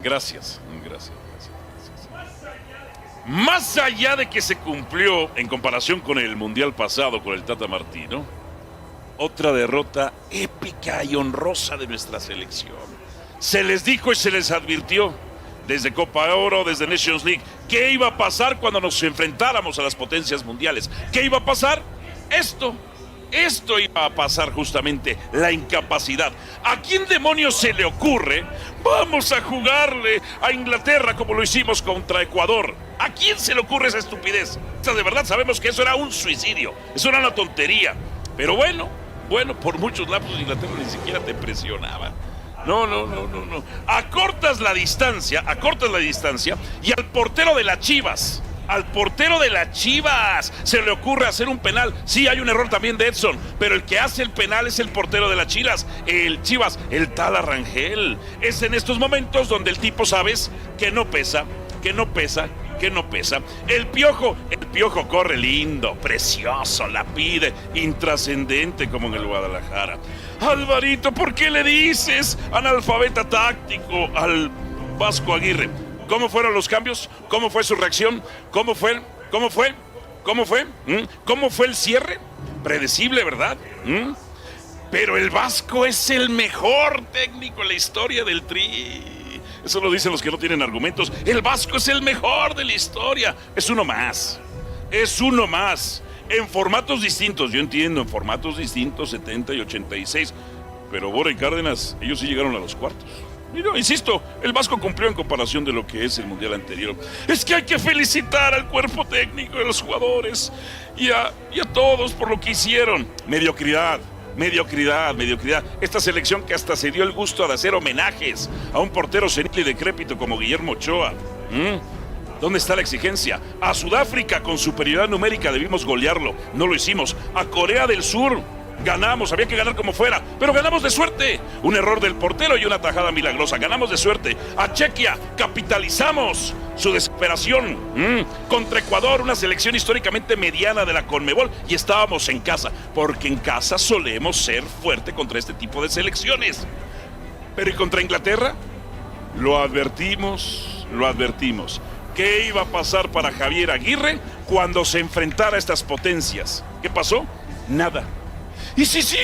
Gracias. Más allá de que se cumplió en comparación con el Mundial pasado con el Tata Martino, otra derrota épica y honrosa de nuestra selección. Se les dijo y se les advirtió desde Copa Oro, desde Nations League, qué iba a pasar cuando nos enfrentáramos a las potencias mundiales. ¿Qué iba a pasar? Esto iba a pasar justamente, la incapacidad. ¿A quién demonios se le ocurre? Vamos a jugarle a Inglaterra como lo hicimos contra Ecuador. ¿A quién se le ocurre esa estupidez? O sea, de verdad sabemos que eso era un suicidio, eso era una tontería. Pero bueno, por muchos lapsos Inglaterra ni siquiera te presionaba. No. Acortas la distancia y al portero de las Chivas se le ocurre hacer un penal. Sí, hay un error también de Edson, pero el que hace el penal es el portero de las Chivas, el tal Arrangel. Es en estos momentos donde el tipo sabes que no pesa. El Piojo corre lindo, precioso, la pide, intrascendente como en el Guadalajara. Alvarito, ¿por qué le dices analfabeta táctico al Vasco Aguirre? ¿Cómo fueron los cambios? ¿Cómo fue su reacción? ¿Cómo fue? ¿Cómo fue el cierre? Predecible, ¿verdad? Pero el Vasco es el mejor técnico en la historia del Tri. Eso lo dicen los que no tienen argumentos. El Vasco es el mejor de la historia. Es uno más. En formatos distintos, yo entiendo, en formatos distintos, 70 y 86. Pero Bora y Cárdenas, ellos sí llegaron a los cuartos. Mira, insisto, el Vasco cumplió en comparación de lo que es el Mundial anterior. Es que hay que felicitar al cuerpo técnico de los jugadores y a todos por lo que hicieron. Mediocridad. Esta selección que hasta se dio el gusto de hacer homenajes a un portero senil y decrépito como Guillermo Ochoa. ¿Dónde está la exigencia? A Sudáfrica con superioridad numérica debimos golearlo. No lo hicimos. A Corea del Sur ganamos, había que ganar como fuera, pero ganamos de suerte. Un error del portero y una tajada milagrosa. Ganamos de suerte. A Chequia capitalizamos su desesperación. Contra Ecuador, una selección históricamente mediana de la Conmebol, y estábamos en casa, porque en casa solemos ser fuerte contra este tipo de selecciones. Pero ¿y contra Inglaterra? Lo advertimos. ¿Qué iba a pasar para Javier Aguirre cuando se enfrentara a estas potencias? ¿Qué pasó? Nada. ¿Y sí?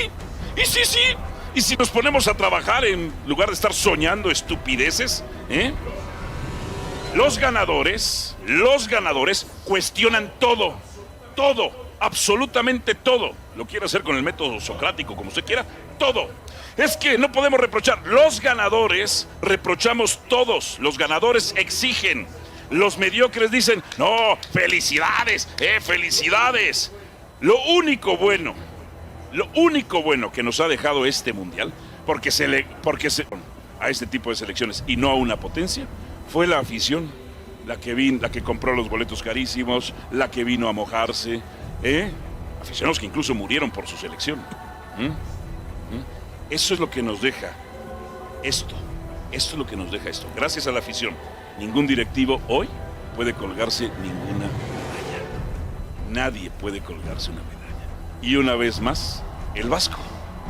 ¿Y si nos ponemos a trabajar en lugar de estar soñando estupideces? Los ganadores cuestionan todo, absolutamente todo. Lo quiere hacer con el método socrático, como usted quiera, todo. Es que no podemos reprochar. Los ganadores reprochamos todos. Los ganadores exigen. Los mediocres dicen, no, felicidades. Lo único bueno que nos ha dejado este mundial, porque a este tipo de selecciones y no a una potencia, fue la afición, la que compró los boletos carísimos, la que vino a mojarse, aficionados que incluso murieron por su selección. Eso es lo que nos deja esto. Gracias a la afición, ningún directivo hoy puede colgarse ninguna medalla. Nadie puede colgarse una medalla. Y una vez más, el Vasco,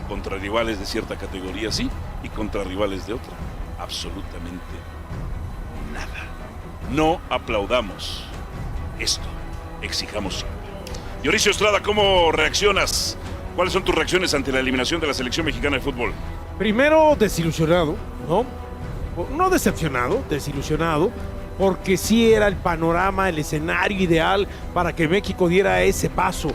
contra rivales de cierta categoría sí, y contra rivales de otra, absolutamente nada. No aplaudamos esto, exijamos siempre. Dionisio Estrada, ¿cómo reaccionas? ¿Cuáles son tus reacciones ante la eliminación de la selección mexicana de fútbol? Primero, desilusionado, ¿no? No decepcionado, desilusionado, porque sí era el panorama, el escenario ideal para que México diera ese paso.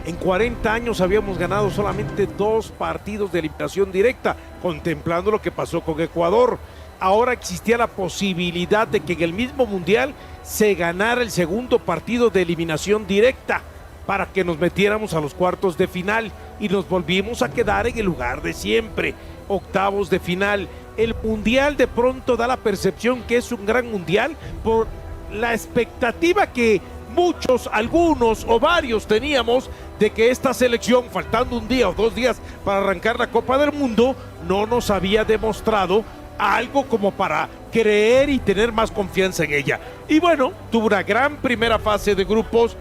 En 40 años habíamos ganado solamente 2 partidos de eliminación directa, contemplando lo que pasó con Ecuador. Ahora existía la posibilidad de que en el mismo Mundial se ganara el segundo partido de eliminación directa para que nos metiéramos a los cuartos de final, y nos volvimos a quedar en el lugar de siempre, octavos de final. El Mundial de pronto da la percepción que es un gran Mundial por la expectativa que muchos, algunos o varios teníamos de que esta selección, faltando un día o 2 días para arrancar la Copa del Mundo, no nos había demostrado algo como para creer y tener más confianza en ella. Y bueno, tuvo una gran primera fase de grupos,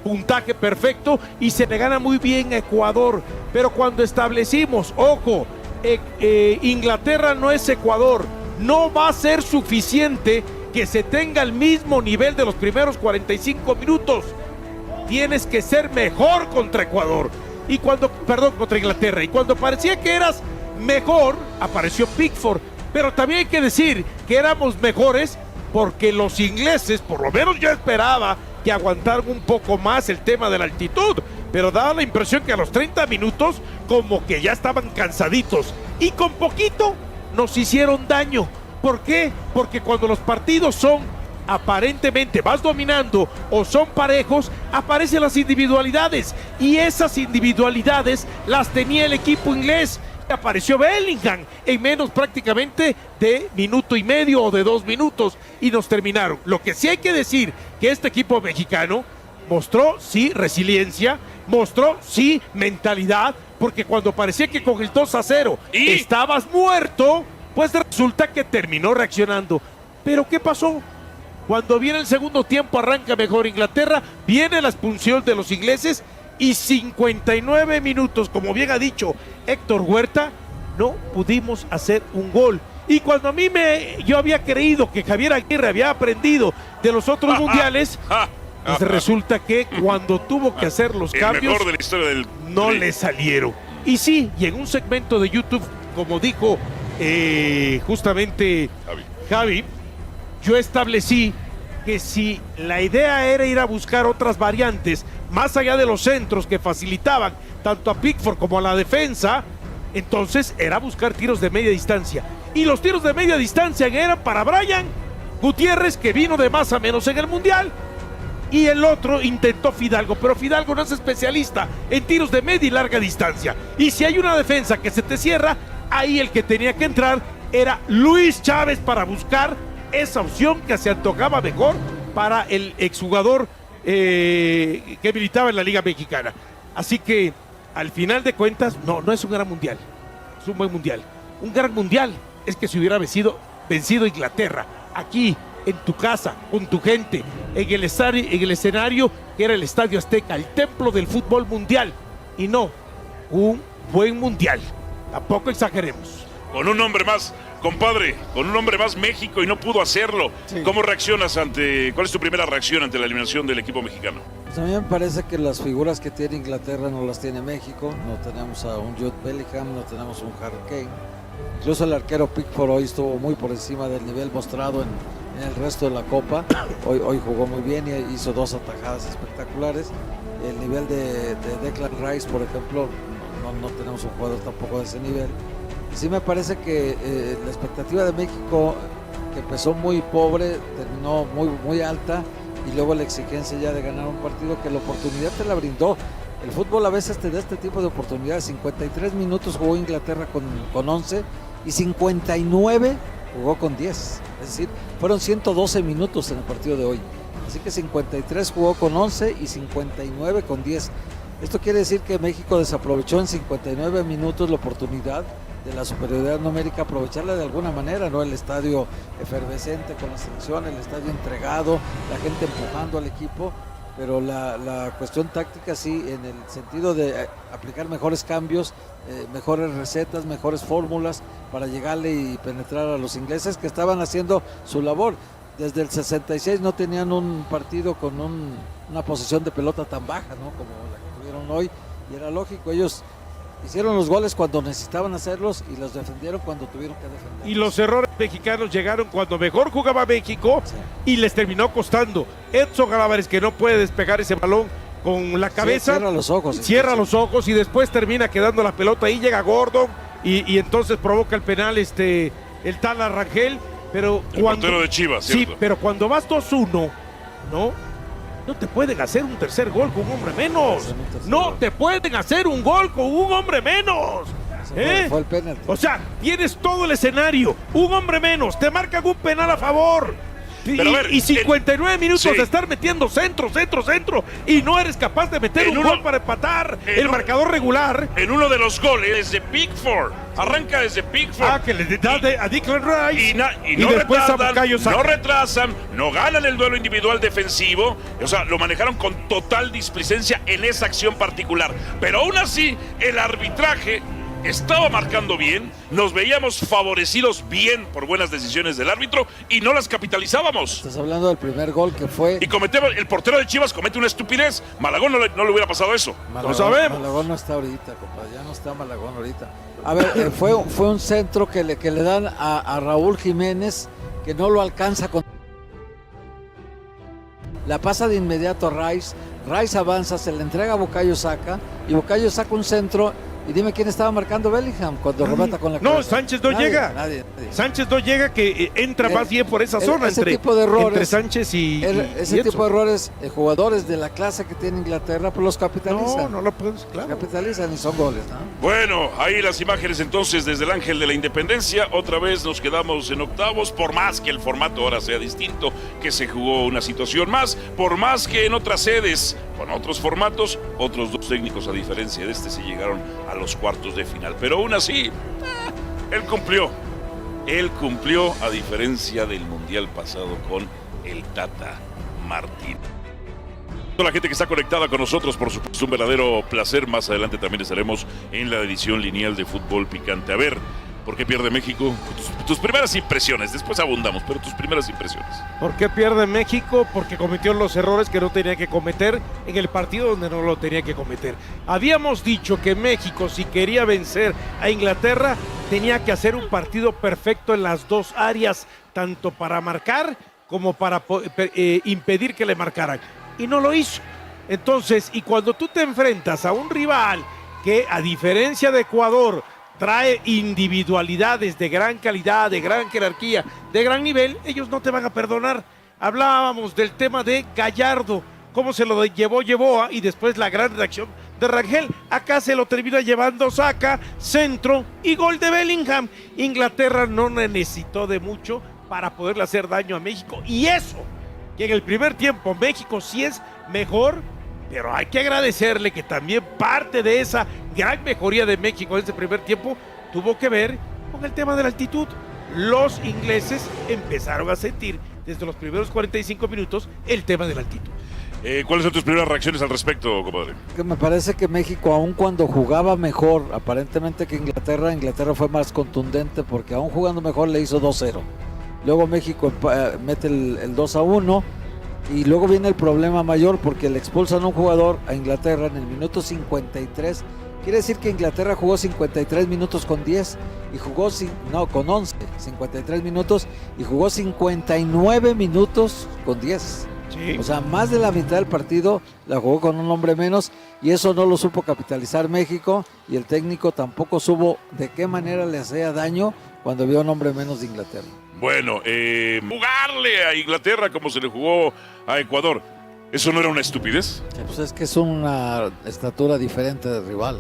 puntaje perfecto, y se le gana muy bien a Ecuador. Pero cuando establecimos, ojo, Inglaterra no es Ecuador, no va a ser suficiente que se tenga el mismo nivel de los primeros 45 minutos. Tienes que ser mejor contra Ecuador. Contra Inglaterra. Y cuando parecía que eras mejor, apareció Pickford. Pero también hay que decir que éramos mejores porque los ingleses, por lo menos yo esperaba que aguantaran un poco más el tema de la altitud. Pero daba la impresión que a los 30 minutos como que ya estaban cansaditos. Y con poquito nos hicieron daño. ¿Por qué? Porque cuando los partidos son aparentemente vas dominando o son parejos, aparecen las individualidades. Y esas individualidades las tenía el equipo inglés. Apareció Bellingham en menos prácticamente de minuto y medio o de 2 minutos y nos terminaron. Lo que sí hay que decir que este equipo mexicano mostró sí resiliencia, mostró sí mentalidad, porque cuando parecía que con el 2-0 estabas muerto, pues resulta que terminó reaccionando. Pero ¿qué pasó? Cuando viene el segundo tiempo arranca mejor Inglaterra, viene la expulsión de los ingleses y 59 minutos, como bien ha dicho Héctor Huerta, no pudimos hacer un gol. Y cuando yo había creído que Javier Aguirre había aprendido de los otros mundiales, pues resulta que cuando tuvo que hacer los cambios, mejor de la historia no le salieron. Y sí, y en un segmento de YouTube, como dijo justamente Javi, yo establecí que si la idea era ir a buscar otras variantes, más allá de los centros que facilitaban tanto a Pickford como a la defensa, entonces era buscar tiros de media distancia. Y los tiros de media distancia eran para Brian Gutiérrez, que vino de más a menos en el Mundial, y el otro intentó Fidalgo, pero Fidalgo no es especialista en tiros de media y larga distancia. Y si hay una defensa que se te cierra, ahí el que tenía que entrar era Luis Chávez para buscar esa opción que se antojaba mejor para el exjugador que militaba en la Liga Mexicana. Así que al final de cuentas no es un gran mundial, es un buen mundial. Un gran mundial es que se hubiera vencido Inglaterra aquí en tu casa, con tu gente, en el escenario que era el Estadio Azteca, el templo del fútbol mundial, y no un buen mundial. Tampoco exageremos. Con un hombre más, compadre, con un hombre más México y no pudo hacerlo. Sí. ¿Cómo reaccionas cuál es tu primera reacción ante la eliminación del equipo mexicano? Pues a mí me parece que las figuras que tiene Inglaterra no las tiene México. No tenemos a un Jude Bellingham, no tenemos a un Harry Kane. Incluso el arquero Pickford hoy estuvo muy por encima del nivel mostrado en el resto de la Copa. Hoy jugó muy bien y hizo 2 atajadas espectaculares. El nivel de Declan Rice, por ejemplo, no tenemos un jugador tampoco de ese nivel. Sí me parece que la expectativa de México, que empezó muy pobre, terminó muy alta, y luego la exigencia ya de ganar un partido que la oportunidad te la brindó. El fútbol a veces te da este tipo de oportunidades. 53 minutos jugó Inglaterra con 11 y 59 jugó con 10. Es decir, fueron 112 minutos en el partido de hoy. Así que 53 jugó con 11 y 59 con 10. Esto quiere decir que México desaprovechó en 59 minutos la oportunidad de la superioridad numérica, aprovecharla de alguna manera, ¿no? El estadio efervescente con la selección, el estadio entregado, la gente empujando al equipo, pero la cuestión táctica sí, en el sentido de aplicar mejores cambios, mejores recetas, mejores fórmulas para llegarle y penetrar a los ingleses que estaban haciendo su labor. Desde el 66 no tenían un partido con una posesión de pelota tan baja, ¿no? Como la que tuvieron hoy, y era lógico, ellos hicieron los goles cuando necesitaban hacerlos y los defendieron cuando tuvieron que defender. Y los errores mexicanos llegaron cuando mejor jugaba México, sí, y les terminó costando. Edson Álvarez, que no puede despegar ese balón con la cabeza, sí, cierra los ojos y después termina quedando la pelota. Ahí llega Gordon y entonces provoca el penal el Tala Rangel. Pero el portero de Chivas, ¿cierto? Sí, pero cuando vas 2-1, no te pueden hacer un tercer gol con un hombre menos. No te pueden hacer un gol con un hombre menos. Fue el penalti. O sea, tienes todo el escenario, un hombre menos, te marcan un penal a favor. Pero a ver, y 59 minutos de estar metiendo centro, y no eres capaz de meter un gol para empatar el marcador regular. En uno de los goles de Pickford, arranca desde Pickford. Que le da a Declan Rice. Y no después no retrasan, no ganan el duelo individual defensivo. O sea, lo manejaron con total displicencia en esa acción particular. Pero aún así, el arbitraje estaba marcando bien, nos veíamos favorecidos bien por buenas decisiones del árbitro y no las capitalizábamos. Estás hablando del primer gol que fue... Y el portero de Chivas comete una estupidez. Malagón no le hubiera pasado eso. Malagón, Lo sabemos. Malagón no está ahorita, compadre. Ya no está Malagón ahorita. A ver, fue un centro que le dan a Raúl Jiménez, que no lo alcanza con... La pasa de inmediato a Rice. Rice avanza, se le entrega a Bukayo Saka. Y Bukayo saca un centro. Y dime quién estaba marcando Bellingham cuando remata con la cabeza. No, Sánchez no llega. Nadie. Sánchez no llega, que entra más bien por esa zona ese tipo de errores, entre Sánchez y ese tipo de errores, jugadores de la clase que tiene Inglaterra, pues los capitalizan. No lo pueden, claro. Capitalizan y son goles, ¿no? Bueno, ahí las imágenes entonces desde el Ángel de la Independencia. Otra vez nos quedamos en octavos, por más que el formato ahora sea distinto, que se jugó una situación más, por más que en otras sedes, con otros formatos, otros dos técnicos a diferencia de este se llegaron a los cuartos de final. Pero aún así, él cumplió. Él cumplió a diferencia del Mundial pasado con el Tata Martino. Toda la gente que está conectada con nosotros, por supuesto, un verdadero placer. Más adelante también estaremos en la edición lineal de Fútbol Picante. A ver, ¿por qué pierde México? Tus primeras impresiones, después abundamos, pero tus primeras impresiones. ¿Por qué pierde México? Porque cometió los errores que no tenía que cometer en el partido donde no lo tenía que cometer. Habíamos dicho que México, si quería vencer a Inglaterra, tenía que hacer un partido perfecto en las dos áreas, tanto para marcar como para impedir que le marcaran. Y no lo hizo. Entonces, y cuando tú te enfrentas a un rival que, a diferencia de Ecuador, trae individualidades de gran calidad, de gran jerarquía, de gran nivel, ellos no te van a perdonar. Hablábamos del tema de Gallardo, cómo se lo llevó y después la gran reacción de Rangel. Acá se lo termina llevando Saka, centro y gol de Bellingham. Inglaterra no necesitó de mucho para poderle hacer daño a México, y eso, que en el primer tiempo México sí es mejor, pero hay que agradecerle que también parte de esa gran mejoría de México en ese primer tiempo tuvo que ver con el tema de la altitud. Los ingleses empezaron a sentir desde los primeros 45 minutos el tema de la altitud. ¿Cuáles son tus primeras reacciones al respecto, compadre? Que me parece que México, aun cuando jugaba mejor, aparentemente que Inglaterra fue más contundente, porque aún jugando mejor le hizo 2-0. Luego México mete el 2-1. Y luego viene el problema mayor, porque le expulsan a un jugador a Inglaterra en el minuto 53. Quiere decir que Inglaterra jugó 53 minutos con 10 y jugó con 11, 53 minutos y jugó 59 minutos con 10. Sí. O sea, más de la mitad del partido la jugó con un hombre menos, y eso no lo supo capitalizar México, y el técnico tampoco supo de qué manera le hacía daño cuando vio un hombre menos de Inglaterra. Bueno, jugarle a Inglaterra como se le jugó a Ecuador, ¿eso no era una estupidez? Pues es que es una estatura diferente de rival.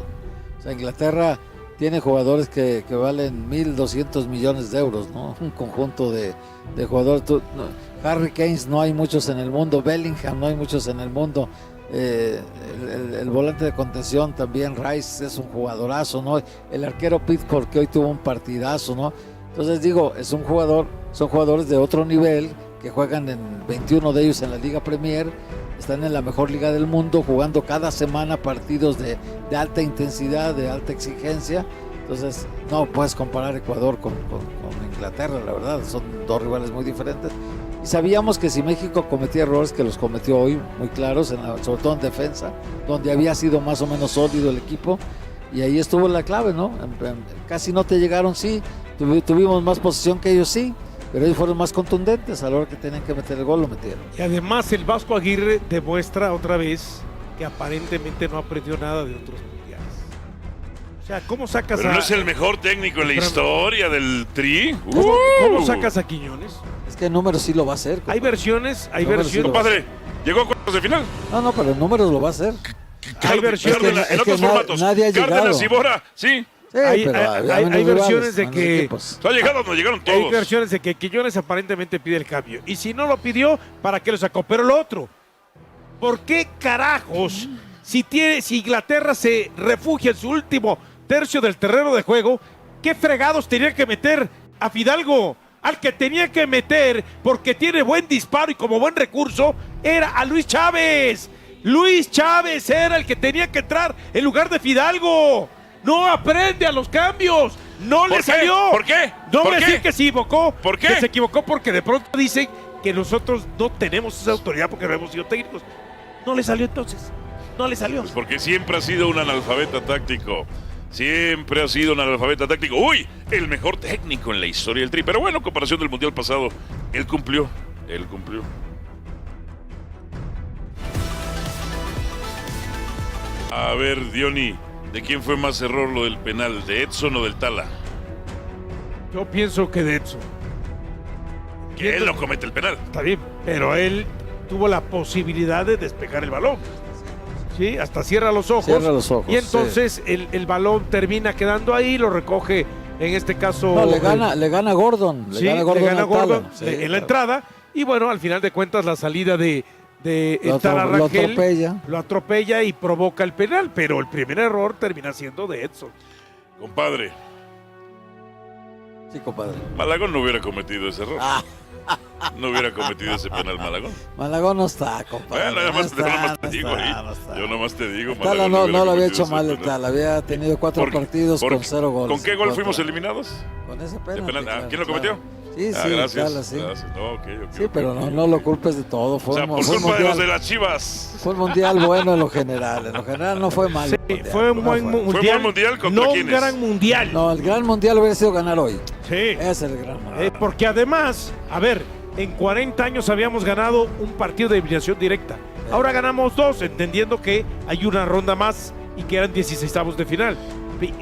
O sea, Inglaterra tiene jugadores que valen 1.200 millones de euros, ¿no? Un conjunto de jugadores. Harry Kane no hay muchos en el mundo, Bellingham no hay muchos en el mundo. El volante de contención también, Rice, es un jugadorazo, ¿no? El arquero Pickford, que hoy tuvo un partidazo, ¿no? Entonces digo, son jugadores de otro nivel, que juegan 21 de ellos en la Liga Premier, están en la mejor liga del mundo, jugando cada semana partidos de alta intensidad, de alta exigencia. Entonces no puedes comparar Ecuador con Inglaterra, la verdad, son dos rivales muy diferentes. Y sabíamos que si México cometía errores, que los cometió hoy muy claros, sobre todo en defensa, donde había sido más o menos sólido el equipo, y ahí estuvo la clave, ¿no? Casi no te llegaron, sí, tuvimos más posesión que ellos, sí, pero ellos fueron más contundentes. A la hora que tenían que meter el gol, lo metieron. Y además el Vasco Aguirre demuestra otra vez que aparentemente no aprendió nada de otros mundiales. O sea, ¿cómo sacas Pero no es el mejor técnico en la historia del Tri. ¿Cómo sacas a Quiñones? Es que en números sí lo va a hacer. Hay versiones. Sí, compadre, ¿llegó a cuartos de final? No, pero en números lo va a hacer. Hay versiones en otros formatos. Nadie ha llegado. Cárdenas y Bora, sí. Sí, hay versiones de que no llegaron todos. Hay versiones de que Quiñones aparentemente pide el cambio, y si no lo pidió, ¿para qué lo sacó? Pero lo otro, ¿por qué carajos, si Inglaterra se refugia en su último tercio del terreno de juego, qué fregados tenía que meter a Fidalgo? Al que tenía que meter, porque tiene buen disparo y como buen recurso, era a Luis Chávez. Luis Chávez era el que tenía que entrar en lugar de Fidalgo. no aprende a los cambios. No le ¿Por qué? salió. ¿Por qué? No ¿Por me qué? decir que se equivocó. ¿Por qué? Que se equivocó porque de pronto dicen que nosotros no tenemos esa autoridad porque no hemos sido técnicos. No le salió entonces. No le salió. Pues porque siempre ha sido un analfabeta táctico. Siempre ha sido un analfabeta táctico. ¡Uy! El mejor técnico en la historia del Tri. Pero bueno, en comparación del Mundial pasado, él cumplió. Él cumplió. A ver, Diony, ¿de quién fue más error lo del penal? ¿De Edson o del Tala? Yo pienso que de Edson. Que él no comete el penal. Está bien, pero él tuvo la posibilidad de despejar el balón. Sí, hasta cierra los ojos. Cierra los ojos, y entonces el balón termina quedando ahí, lo recoge en este caso. No, le gana Gordon. Le gana Gordon Sí, en la entrada. Y bueno, al final de cuentas la salida de lo atropella. lo atropella y provoca el penal, pero el primer error termina siendo de Edson. Compadre, Sí, compadre. Malagón no hubiera cometido ese error. No hubiera cometido ese penal Malagón. Malagón no está, compadre. Bueno, yo nomás te digo ahí. está. Yo nomás te digo. Tala Malagón no hubiera lo había cometido hecho mal ese el penal. Tala. Había tenido 4 partidos con 0 goles. ¿Con qué gol Cuatro. fuimos eliminados? Con ese De penalti. penal. claro, ¿Quién lo claro. cometió? Sí, sí, Gracias. Tala, sí. Gracias. No, ok. Sí, pero no lo culpes de todo. O Fue, sea, por fue culpa de los de mundial, las Chivas. fue un mundial bueno en lo general. En lo general no fue mal. Sí, el mundial, fue un buen fue. mundial. ¿Fue buen mundial contra no quiénes? un gran mundial. No, el gran mundial hubiera sido ganar hoy. Sí. Ese es el gran mundial. Porque además, a ver, en 40 años habíamos ganado un partido de eliminación directa. Ahora ganamos 2, entendiendo que hay una ronda más y que eran 16avos de final.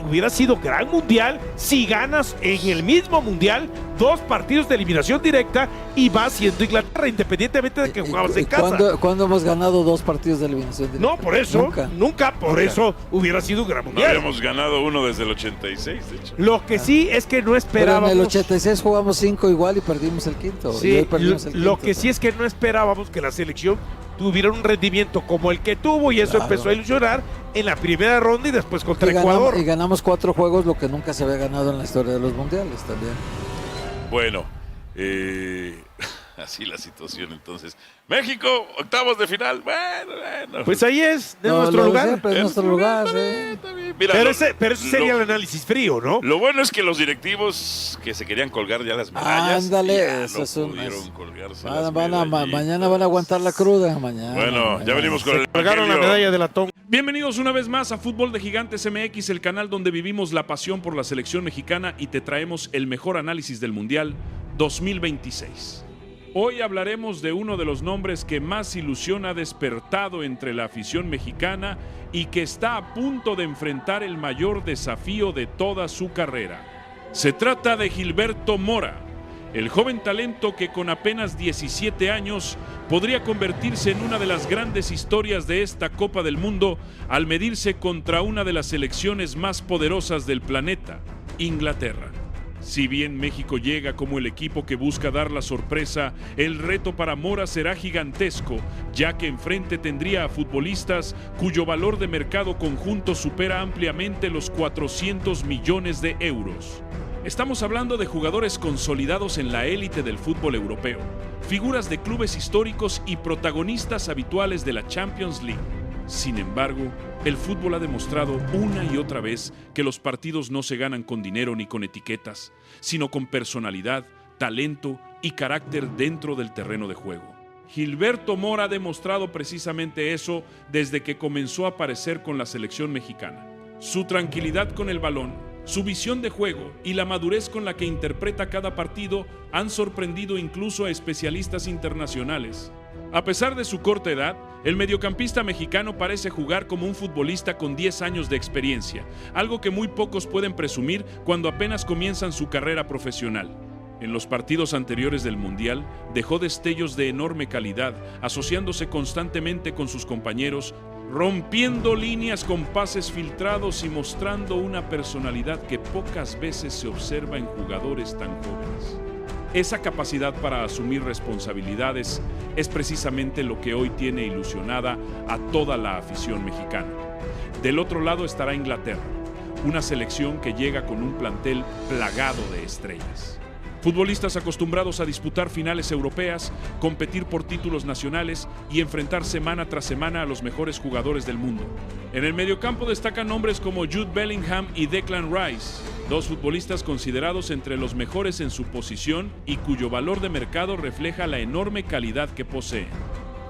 Hubiera sido gran mundial si ganas en el mismo mundial 2 partidos de eliminación directa y vas siendo Inglaterra, independientemente de que jugabas en casa. ¿Cuándo hemos ganado 2 partidos de eliminación directa? No, por eso, nunca por Nunca. eso hubiera sido un gran No mundial. habíamos ganado uno desde el 86, de hecho. Lo que sí es que no Pero esperábamos. en el 86 jugamos 5 igual y perdimos el quinto. Y Sí, hoy perdimos el lo quinto. que sí es que no esperábamos que la selección tuviera un rendimiento como el que tuvo y eso Claro. empezó a ilusionar en la primera ronda y después contra Y Ecuador. ganamos 4 juegos, lo que nunca se había ganado en la historia de los mundiales también. Bueno, así la situación entonces. México, octavos de final. Bueno. Pues ahí es, de No, nuestro lo de lugar. siempre es nuestro lugar, Está sí. bien, está bien. Mira, Pero ese sería lo- el análisis frío, ¿no? Lo bueno es que los directivos que se querían colgar ya las medallas. Ándale, ya eso no es un- pudieron colgarse Van- las van a- medallitas. mañana van a aguantar la cruda. Mañana. Bueno, ya mañana. venimos con el Colgaron la Evangelio. medalla de latón. Bienvenidos una vez más a Fútbol de Gigantes MX, el canal donde vivimos la pasión por la selección mexicana y te traemos el mejor análisis del Mundial 2026. Hoy hablaremos de uno de los nombres que más ilusión ha despertado entre la afición mexicana y que está a punto de enfrentar el mayor desafío de toda su carrera. Se trata de Gilberto Mora, el joven talento que con apenas 17 años podría convertirse en una de las grandes historias de esta Copa del Mundo al medirse contra una de las selecciones más poderosas del planeta, Inglaterra. Si bien México llega como el equipo que busca dar la sorpresa, el reto para Mora será gigantesco, ya que enfrente tendría a futbolistas cuyo valor de mercado conjunto supera ampliamente los 400 millones de euros. Estamos hablando de jugadores consolidados en la élite del fútbol europeo, figuras de clubes históricos y protagonistas habituales de la Champions League. Sin embargo, el fútbol ha demostrado una y otra vez que los partidos no se ganan con dinero ni con etiquetas, sino con personalidad, talento y carácter dentro del terreno de juego. Gilberto Mora ha demostrado precisamente eso desde que comenzó a aparecer con la selección mexicana. Su tranquilidad con el balón, su visión de juego y la madurez con la que interpreta cada partido han sorprendido incluso a especialistas internacionales. A pesar de su corta edad, el mediocampista mexicano parece jugar como un futbolista con 10 años de experiencia, algo que muy pocos pueden presumir cuando apenas comienzan su carrera profesional. En los partidos anteriores del Mundial, dejó destellos de enorme calidad, asociándose constantemente con sus compañeros, rompiendo líneas con pases filtrados y mostrando una personalidad que pocas veces se observa en jugadores tan jóvenes. Esa capacidad para asumir responsabilidades es precisamente lo que hoy tiene ilusionada a toda la afición mexicana. Del otro lado estará Inglaterra, una selección que llega con un plantel plagado de estrellas. Futbolistas acostumbrados a disputar finales europeas, competir por títulos nacionales y enfrentar semana tras semana a los mejores jugadores del mundo. En el mediocampo destacan nombres como Jude Bellingham y Declan Rice, dos futbolistas considerados entre los mejores en su posición y cuyo valor de mercado refleja la enorme calidad que poseen.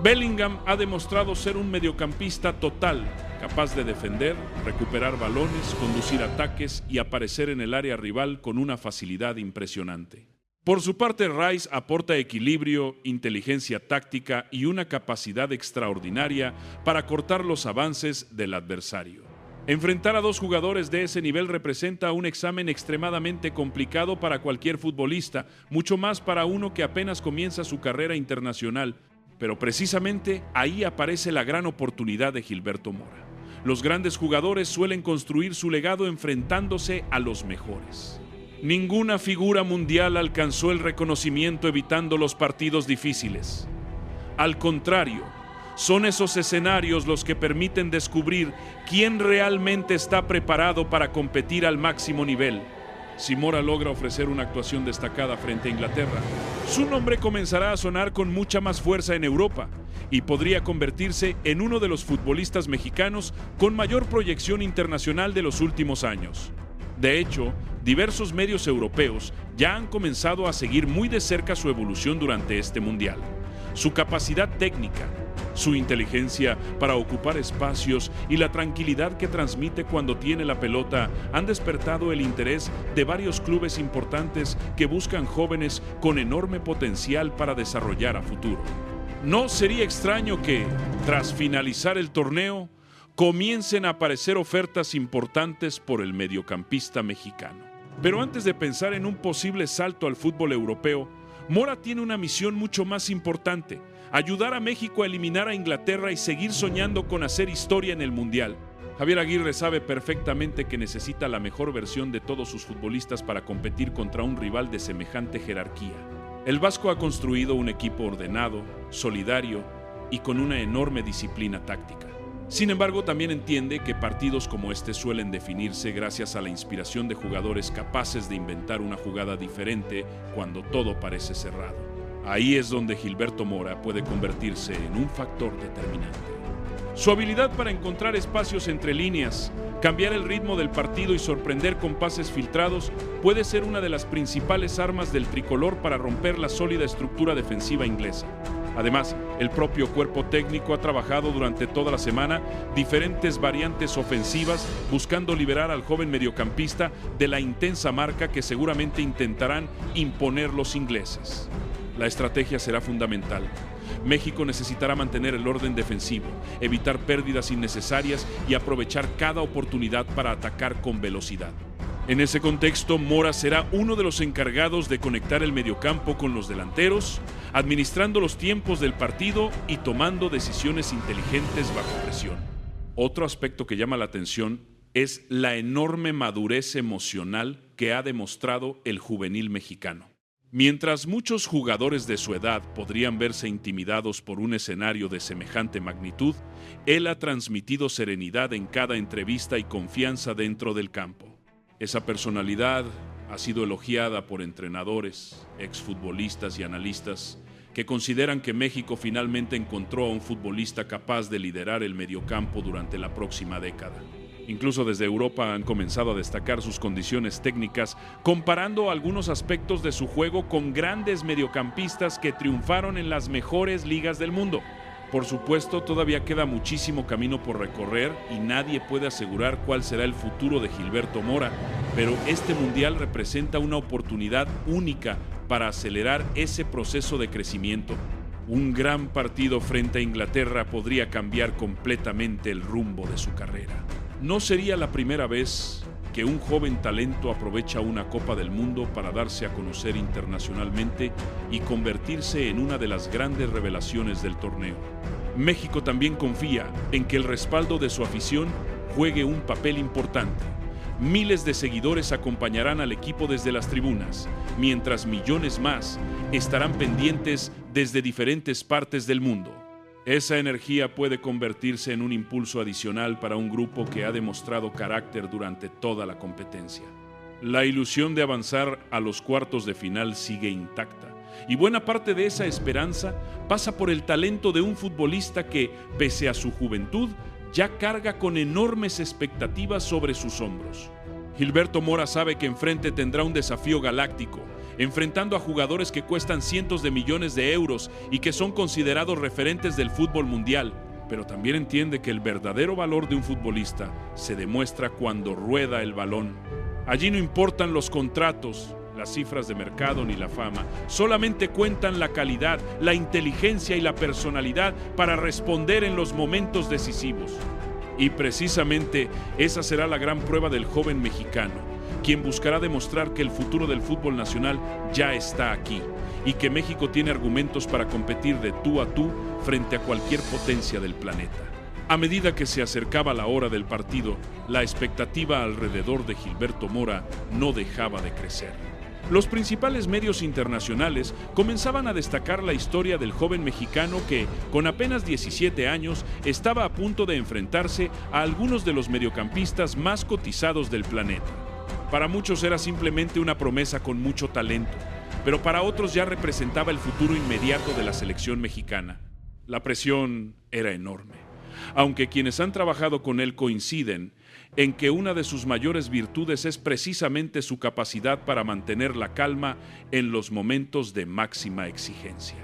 Bellingham ha demostrado ser un mediocampista total, capaz de defender, recuperar balones, conducir ataques y aparecer en el área rival con una facilidad impresionante. Por su parte, Rice aporta equilibrio, inteligencia táctica y una capacidad extraordinaria para cortar los avances del adversario. Enfrentar a dos jugadores de ese nivel representa un examen extremadamente complicado para cualquier futbolista, mucho más para uno que apenas comienza su carrera internacional. Pero precisamente ahí aparece la gran oportunidad de Gilberto Mora. Los grandes jugadores suelen construir su legado enfrentándose a los mejores. Ninguna figura mundial alcanzó el reconocimiento evitando los partidos difíciles. Al contrario, son esos escenarios los que permiten descubrir quién realmente está preparado para competir al máximo nivel. Si Mora logra ofrecer una actuación destacada frente a Inglaterra, su nombre comenzará a sonar con mucha más fuerza en Europa y podría convertirse en uno de los futbolistas mexicanos con mayor proyección internacional de los últimos años. De hecho, diversos medios europeos ya han comenzado a seguir muy de cerca su evolución durante este mundial. Su capacidad técnica, su inteligencia para ocupar espacios y la tranquilidad que transmite cuando tiene la pelota han despertado el interés de varios clubes importantes que buscan jóvenes con enorme potencial para desarrollar a futuro. No sería extraño que, tras finalizar el torneo, comiencen a aparecer ofertas importantes por el mediocampista mexicano. Pero antes de pensar en un posible salto al fútbol europeo, Mora tiene una misión mucho más importante: ayudar a México a eliminar a Inglaterra y seguir soñando con hacer historia en el Mundial. Javier Aguirre sabe perfectamente que necesita la mejor versión de todos sus futbolistas para competir contra un rival de semejante jerarquía. El vasco ha construido un equipo ordenado, solidario y con una enorme disciplina táctica. Sin embargo, también entiende que partidos como este suelen definirse gracias a la inspiración de jugadores capaces de inventar una jugada diferente cuando todo parece cerrado. Ahí es donde Gilberto Mora puede convertirse en un factor determinante. Su habilidad para encontrar espacios entre líneas, cambiar el ritmo del partido y sorprender con pases filtrados puede ser una de las principales armas del tricolor para romper la sólida estructura defensiva inglesa. Además, el propio cuerpo técnico ha trabajado durante toda la semana diferentes variantes ofensivas buscando liberar al joven mediocampista de la intensa marca que seguramente intentarán imponer los ingleses. La estrategia será fundamental. México necesitará mantener el orden defensivo, evitar pérdidas innecesarias y aprovechar cada oportunidad para atacar con velocidad. En ese contexto, Mora será uno de los encargados de conectar el mediocampo con los delanteros, administrando los tiempos del partido y tomando decisiones inteligentes bajo presión. Otro aspecto que llama la atención es la enorme madurez emocional que ha demostrado el juvenil mexicano. Mientras muchos jugadores de su edad podrían verse intimidados por un escenario de semejante magnitud, él ha transmitido serenidad en cada entrevista y confianza dentro del campo. Esa personalidad ha sido elogiada por entrenadores, exfutbolistas y analistas que consideran que México finalmente encontró a un futbolista capaz de liderar el mediocampo durante la próxima década. Incluso desde Europa han comenzado a destacar sus condiciones técnicas, comparando algunos aspectos de su juego con grandes mediocampistas que triunfaron en las mejores ligas del mundo. Por supuesto, todavía queda muchísimo camino por recorrer y nadie puede asegurar cuál será el futuro de Gilberto Mora, pero este mundial representa una oportunidad única para acelerar ese proceso de crecimiento. Un gran partido frente a Inglaterra podría cambiar completamente el rumbo de su carrera. No sería la primera vez que un joven talento aprovecha una Copa del Mundo para darse a conocer internacionalmente y convertirse en una de las grandes revelaciones del torneo. México también confía en que el respaldo de su afición juegue un papel importante. Miles de seguidores acompañarán al equipo desde las tribunas, mientras millones más estarán pendientes desde diferentes partes del mundo. Esa energía puede convertirse en un impulso adicional para un grupo que ha demostrado carácter durante toda la competencia. La ilusión de avanzar a los cuartos de final sigue intacta, y buena parte de esa esperanza pasa por el talento de un futbolista que, pese a su juventud, ya carga con enormes expectativas sobre sus hombros. Gilberto Mora sabe que enfrente tendrá un desafío galáctico, enfrentando a jugadores que cuestan cientos de millones de euros y que son considerados referentes del fútbol mundial, pero también entiende que el verdadero valor de un futbolista se demuestra cuando rueda el balón. Allí no importan los contratos, las cifras de mercado ni la fama, solamente cuentan la calidad, la inteligencia y la personalidad para responder en los momentos decisivos. Y precisamente esa será la gran prueba del joven mexicano, quien buscará demostrar que el futuro del fútbol nacional ya está aquí y que México tiene argumentos para competir de tú a tú frente a cualquier potencia del planeta. A medida que se acercaba la hora del partido, la expectativa alrededor de Gilberto Mora no dejaba de crecer. Los principales medios internacionales comenzaban a destacar la historia del joven mexicano que, con apenas 17 años, estaba a punto de enfrentarse a algunos de los mediocampistas más cotizados del planeta. Para muchos era simplemente una promesa con mucho talento, pero para otros ya representaba el futuro inmediato de la selección mexicana. La presión era enorme, aunque quienes han trabajado con él coinciden en que una de sus mayores virtudes es precisamente su capacidad para mantener la calma en los momentos de máxima exigencia.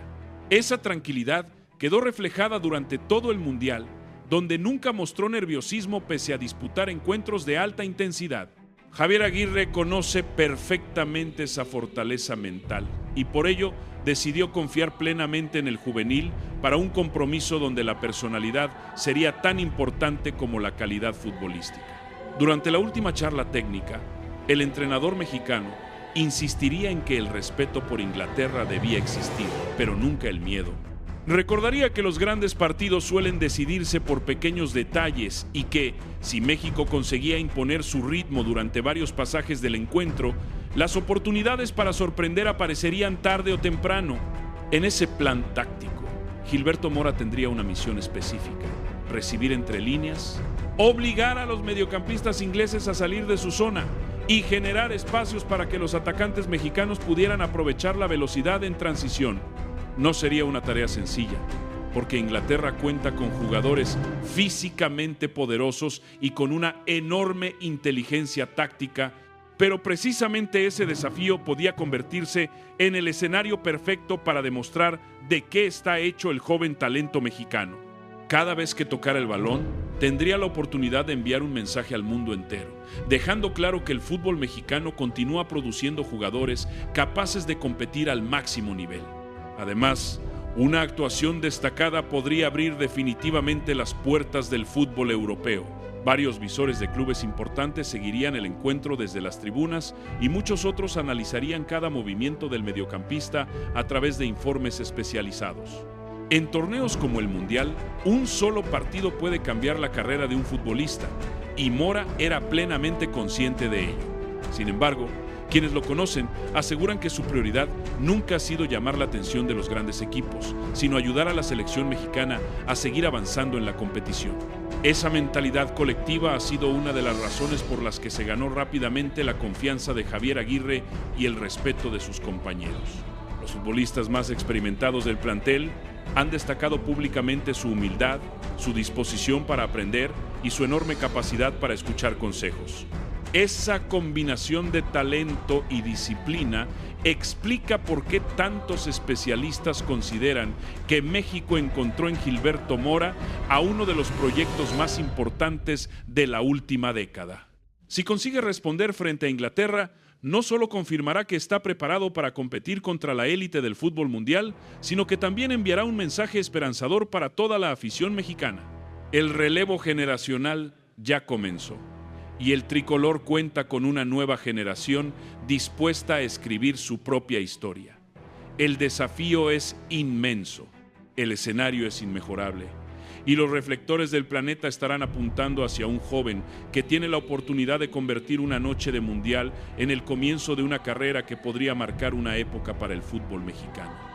Esa tranquilidad quedó reflejada durante todo el Mundial, donde nunca mostró nerviosismo pese a disputar encuentros de alta intensidad. Javier Aguirre conoce perfectamente esa fortaleza mental y por ello decidió confiar plenamente en el juvenil para un compromiso donde la personalidad sería tan importante como la calidad futbolística. Durante la última charla técnica, el entrenador mexicano insistiría en que el respeto por Inglaterra debía existir, pero nunca el miedo. Recordaría que los grandes partidos suelen decidirse por pequeños detalles y que, si México conseguía imponer su ritmo durante varios pasajes del encuentro, las oportunidades para sorprender aparecerían tarde o temprano. En ese plan táctico, Gilberto Mora tendría una misión específica: recibir entre líneas, obligar a los mediocampistas ingleses a salir de su zona y generar espacios para que los atacantes mexicanos pudieran aprovechar la velocidad en transición. No sería una tarea sencilla, porque Inglaterra cuenta con jugadores físicamente poderosos y con una enorme inteligencia táctica, pero precisamente ese desafío podía convertirse en el escenario perfecto para demostrar de qué está hecho el joven talento mexicano. Cada vez que tocara el balón, tendría la oportunidad de enviar un mensaje al mundo entero, dejando claro que el fútbol mexicano continúa produciendo jugadores capaces de competir al máximo nivel. Además, una actuación destacada podría abrir definitivamente las puertas del fútbol europeo. Varios visores de clubes importantes seguirían el encuentro desde las tribunas y muchos otros analizarían cada movimiento del mediocampista a través de informes especializados. En torneos como el Mundial, un solo partido puede cambiar la carrera de un futbolista, y Mora era plenamente consciente de ello. Sin embargo, quienes lo conocen aseguran que su prioridad nunca ha sido llamar la atención de los grandes equipos, sino ayudar a la selección mexicana a seguir avanzando en la competición. Esa mentalidad colectiva ha sido una de las razones por las que se ganó rápidamente la confianza de Javier Aguirre y el respeto de sus compañeros. Los futbolistas más experimentados del plantel han destacado públicamente su humildad, su disposición para aprender y su enorme capacidad para escuchar consejos. Esa combinación de talento y disciplina explica por qué tantos especialistas consideran que México encontró en Gilberto Mora a uno de los proyectos más importantes de la última década. Si consigue responder frente a Inglaterra, no solo confirmará que está preparado para competir contra la élite del fútbol mundial, sino que también enviará un mensaje esperanzador para toda la afición mexicana. El relevo generacional ya comenzó, y el tricolor cuenta con una nueva generación dispuesta a escribir su propia historia. El desafío es inmenso, el escenario es inmejorable, y los reflectores del planeta estarán apuntando hacia un joven que tiene la oportunidad de convertir una noche de mundial en el comienzo de una carrera que podría marcar una época para el fútbol mexicano.